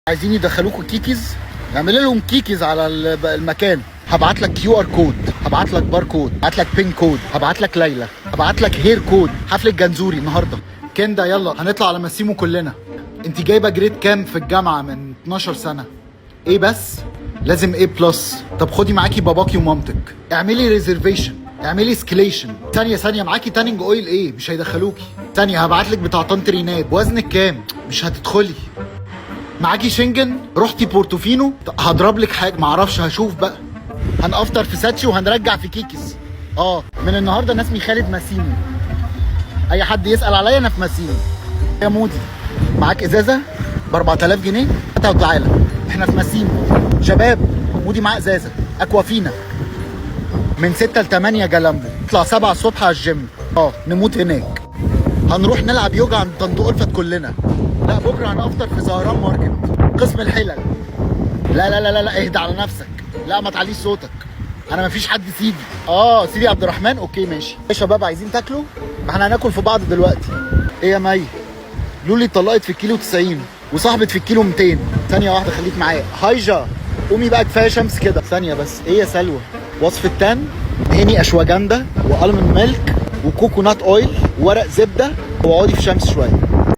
عايزين يدخلوكوا كيكيز، نعمل لهم كيكيز على المكان. هبعت لك كيو ار كود، هبعت لك بار كود، هبعت لك بين كود، هبعت لك ليلى، هبعت لك هير كود. حفله جنزوري النهارده. كندا يلا هنطلع على ماسيمو كلنا. انت جايبه جريد كام في الجامعه من 12 سنه؟ ايه بس؟ لازم ايه بلس. طب خدي معاكي باباكي ومامتك، اعملي ريزرفيشن، اعملي اسكليشن. ثانيه معاكي تانينج اويل ايه؟ مش هيدخلوكي. ثانيه هبعت لك بتاع طنط ريناد. وزنك كام؟ مش هتدخلي. معاكي شنجن؟ رحتي بورتوفينو؟ هضرب لك حاجه معرفش، هشوف بقى. هنفطر في ساتشي وهنرجع في كيكيز. من النهارده انا اسمي خالد ماسيمو. اي حد يسال عليا انا في ماسيمو. يا مودي معاك ازازه ب 4000 جنيه؟ هاتها وتعالى. احنا في ماسيمو شباب. مودي معاه ازازه اكوافينا من 6 ل 8 جلامبو. نطلع 7 الصبح على الجيم. نموت هناك. هنروح نلعب يوجا عند طنط ألفت كلنا. لا بكره هنفطر في زهران ماركت قسم الحلل. لا لا لا لا اهدى على نفسك. لا ما تعليش صوتك، انا مفيش حد سيدي. سيدي عبد الرحمن. اوكي ماشي يا شباب. عايزين تاكلوا؟ ما احنا هناكل في بعض دلوقتي. ايه يا مي؟ لولي اتطلقت في الكيلو 90 وصاحبت في الكيلو 200. ثانيه واحده خليك معايا. هايجا قومي بقى كفايه شمس كده. ثانيه بس. ايه يا سلوى؟ وصفه تان هني اشواجندا والمون ميلك وكوكونات اويل وورق زبده، واقعدي في شمس شويه.